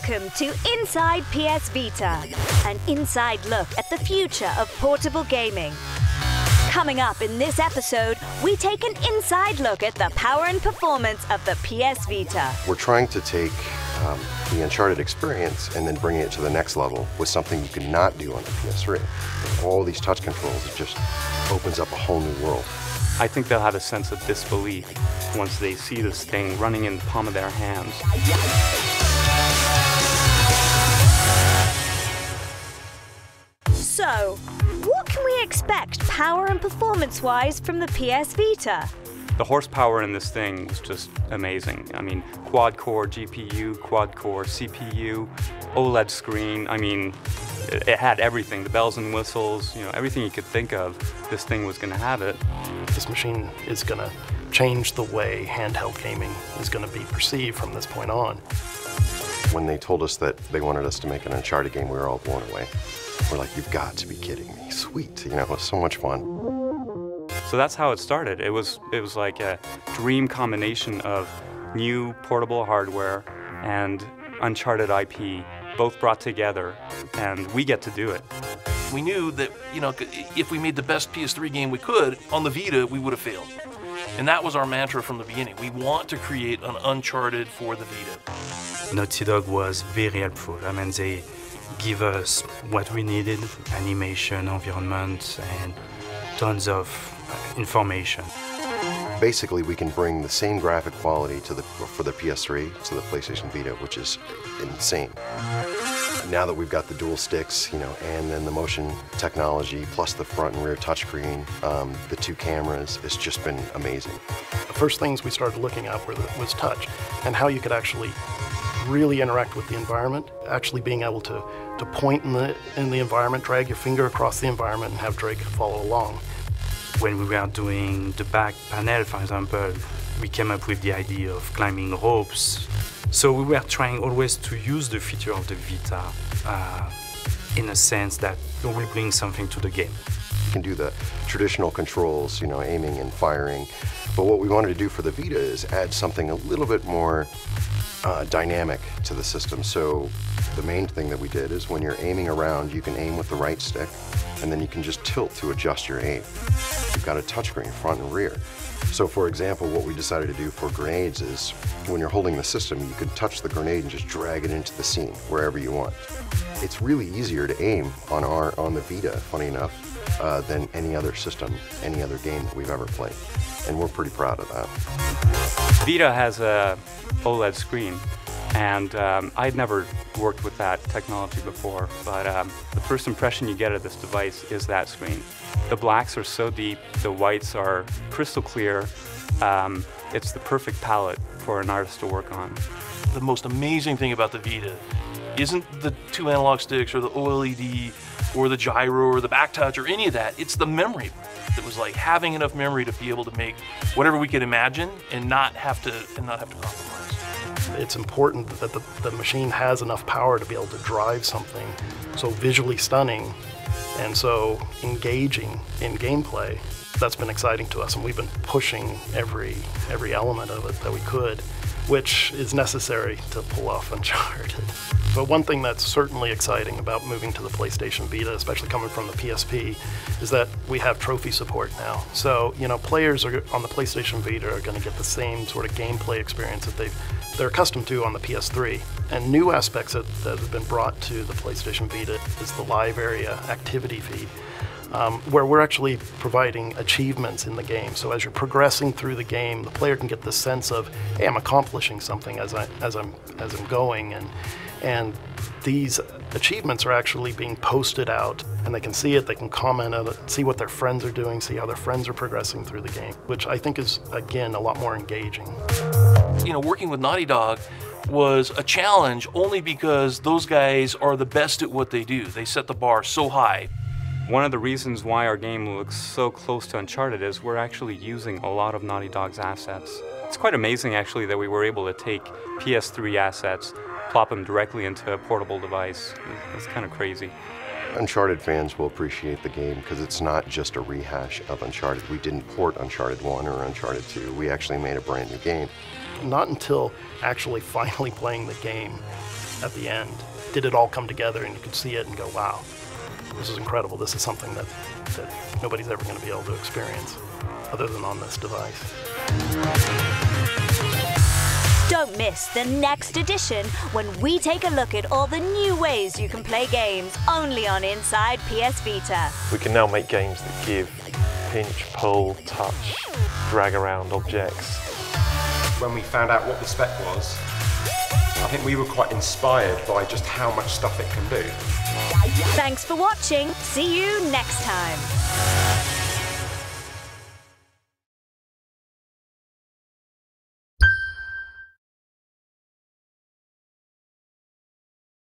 Welcome to Inside PS Vita, an inside look at the future of portable gaming. Coming up in this episode, we take an inside look at the power and performance of the PS Vita. We're trying to take the Uncharted experience and then bringing it to the next level with something you could not do on the PS3. All these touch controls, it just opens up a whole new world. I think they'll have a sense of disbelief once they see this thing running in the palm of their hands. So, what can we expect power and performance-wise from the PS Vita? The horsepower in this thing was just amazing. I mean, quad-core GPU, quad-core CPU, OLED screen. I mean, it had everything, the bells and whistles, everything you could think of, this thing was going to have it. This machine is going to change the way handheld gaming is going to be perceived from this point on. When they told us that they wanted us to make an Uncharted game, we were all blown away. We're like, you've got to be kidding me. Sweet, it was so much fun. So that's how it started. It was like a dream combination of new portable hardware and Uncharted IP, both brought together, and we get to do it. We knew that, if we made the best PS3 game we could, on the Vita, we would have failed. And that was our mantra from the beginning. We want to create an Uncharted for the Vita. Naughty Dog was very helpful. I mean, they give us what we needed, animation, environment, and tons of information. Basically, we can bring the same graphic quality for the PS3 to the PlayStation Vita, which is insane. Now that we've got the dual sticks, and then the motion technology, plus the front and rear touchscreen, the two cameras, it's just been amazing. The first things we started looking at was touch, and how you could actually really interact with the environment, actually being able to point in the environment, drag your finger across the environment, and have Drake follow along. When we were doing the back panel, for example, we came up with the idea of climbing ropes. So we were trying always to use the feature of the Vita in a sense that it will bring something to the game. You can do the traditional controls, aiming and firing, but what we wanted to do for the Vita is add something a little bit more dynamic to the system. So the main thing that we did is when you're aiming around, you can aim with the right stick, and then you can just tilt to adjust your aim. You've got a touchscreen, front and rear. So for example, what we decided to do for grenades is when you're holding the system, you can touch the grenade and just drag it into the scene, wherever you want. It's really easier to aim on the Vita, funny enough, than any other system, any other game that we've ever played. And we're pretty proud of that. Vita has a OLED screen, and I'd never worked with that technology before, but the first impression you get of this device is that screen. The blacks are so deep, the whites are crystal clear. It's the perfect palette for an artist to work on. The most amazing thing about the Vita isn't the two analog sticks or the OLED or the gyro or the back touch or any of that. It's the memory. It was like having enough memory to be able to make whatever we could imagine and not have to compromise. It's important that the machine has enough power to be able to drive something so visually stunning and so engaging in gameplay. That's been exciting to us, and we've been pushing every element of it that we could, which is necessary to pull off Uncharted. But one thing that's certainly exciting about moving to the PlayStation Vita, especially coming from the PSP, is that we have trophy support now. So, players on the PlayStation Vita are going to get the same sort of gameplay experience that they're accustomed to on the PS3. And new aspects that have been brought to the PlayStation Vita is the live area activity feed, where we're actually providing achievements in the game. So as you're progressing through the game, the player can get the sense of, hey, I'm accomplishing something as I'm going, and these achievements are actually being posted out, and they can see it, they can comment on it, see what their friends are doing, see how their friends are progressing through the game, which I think is, again, a lot more engaging. Working with Naughty Dog was a challenge only because those guys are the best at what they do. They set the bar so high. One of the reasons why our game looks so close to Uncharted is we're actually using a lot of Naughty Dog's assets. It's quite amazing, actually, that we were able to take PS3 assets, plop them directly into a portable device. It's kind of crazy. Uncharted fans will appreciate the game because it's not just a rehash of Uncharted. We didn't port Uncharted 1 or Uncharted 2. We actually made a brand new game. Not until actually finally playing the game at the end. Did it all come together, and you could see it and go, wow, this is incredible. This is something that nobody's ever going to be able to experience other than on this device. Don't miss the next edition when we take a look at all the new ways you can play games only on Inside PS Vita. We can now make games that give pinch, pull, touch, drag around objects. When we found out what the spec was, I think we were quite inspired by just how much stuff it can do. Thanks for watching. See you next time.